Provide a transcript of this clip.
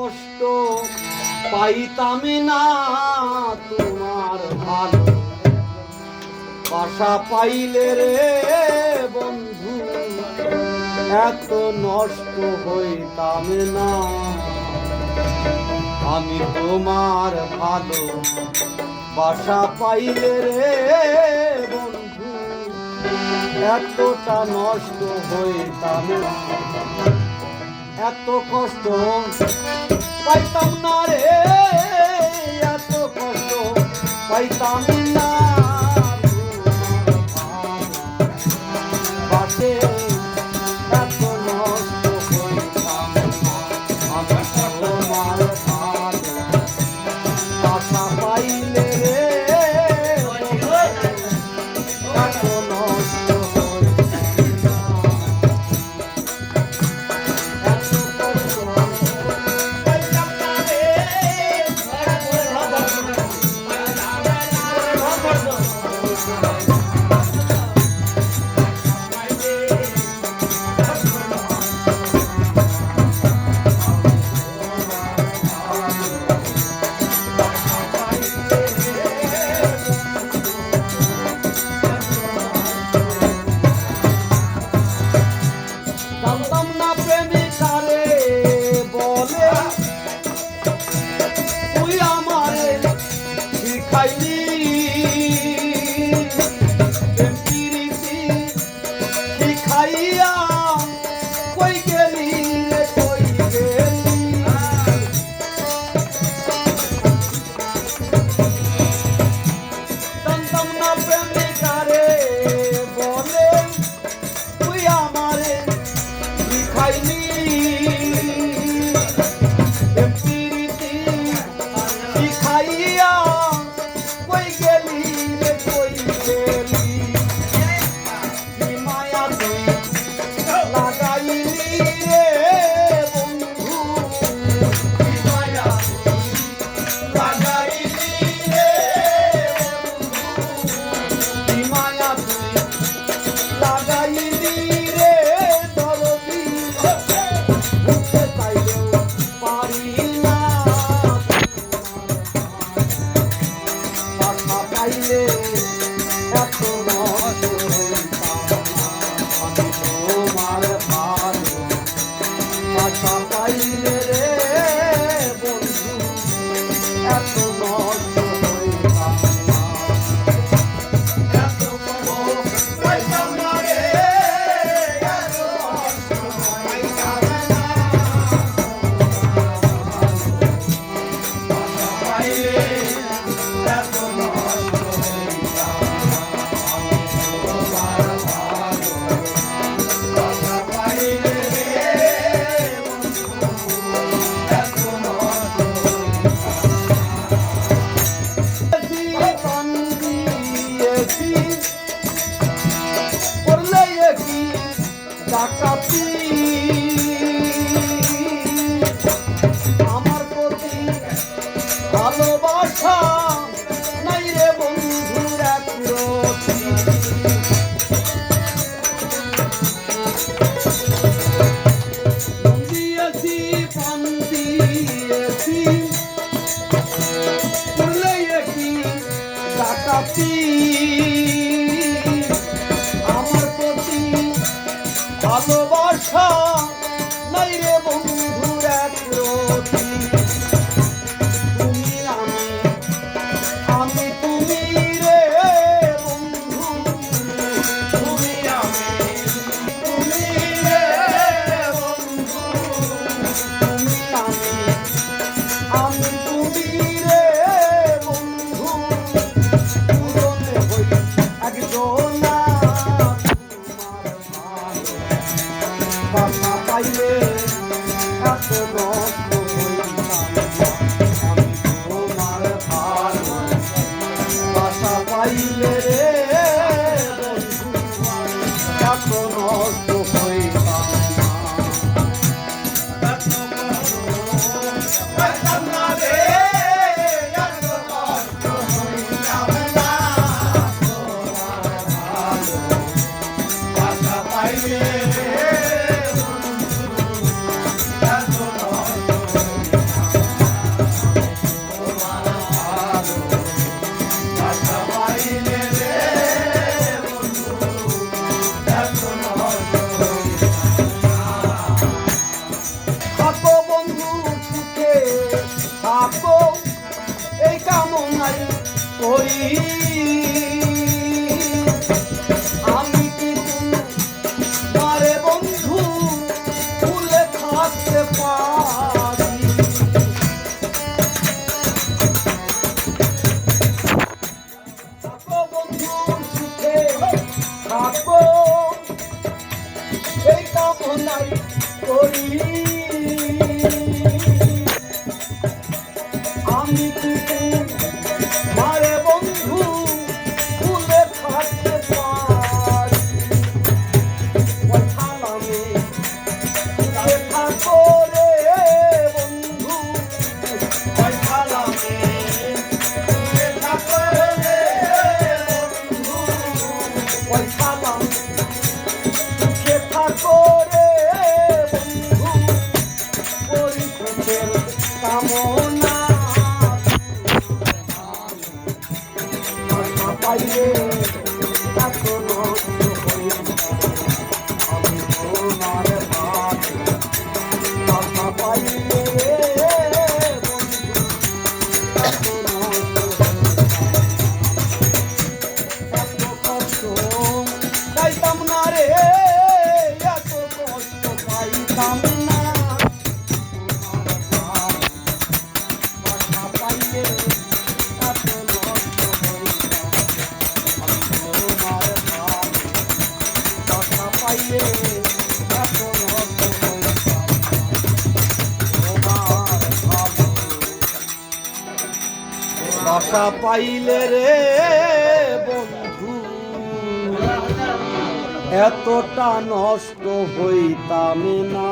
কষ্ট পাইতাম না তোমার ভালো বাসা পাইলে রে বন্ধু এত নষ্ট হইতাম না আমি তোমার ভালো বাসা পাইলে রে বন্ধু এতটা নষ্ট হইতাম না এত কষ্ট পাইতাম না রে এত কষ্ট পাইতাম না বাসে এত নষ্ট হইতাম আমি তোমার ভালো বাসা পাইলে রে এত নষ্ট জানতাম না প্রেমিকারে বলে তুই আমারে শিখাইলি প্রেম প্রীতি শিখাইয়া কই গেলি রে কই গেলি জানতাম না প্রেমিকারে বলে তুই আমারে শিখাইলি প্রেম প্রীতি শিখাইয়া কই গেলি রে কই গেলি কি মায়া তুই লাগাইলি রে বন্ধু কি মায়া লাগাইলি রে বন্ধু কি মায়া তুই লাগাইলি রে দরদি বুঝতে চাইলেও পারি না বাসা পাইলে এত নষ্ট হইতাম না আমি তোমার ভালো বাসা পাইলে রে বন্ধু এত নষ্ট হইতাম না এত কষ্ট পাইতাম না রে এত কষ্ট পাইতাম না বাসা পাইলে এত নষ্ট হইতাম না আমি তোমার ভালো বাসা পাইলে রে বন্ধু আমি কি তোমারে বন্ধু ভুলে থাকতে পারি? থাকো বন্ধু সুখে থাকো, এই কামনাই করি। আমি কি তোমারে বন্ধু ভুলে থাকতে পারি? ওই থালামে সুখে থাকো রে বন্ধু, ওই থালামে সুখে থাকো রে বন্ধু, ওই থালামে সুখে থাকো রে বন্ধু, পরিশেষের কামনা আশা পাইলে এত নষ্ট হইল, আমি তোমার ভাবে আশা পাইলে বন্ধু এত নষ্ট এত কষ্ট পাইতাম না রে, এত কষ্ট পাইতাম না। আশা পাইলে এত নষ্ট হইতাম, আমি তোমার ভাবে আশা পাইলে এত নষ্ট হইতাম, তোমার ভাবে আশা পাইলে রে বন্ধু এতটা নষ্ট হইতাম না।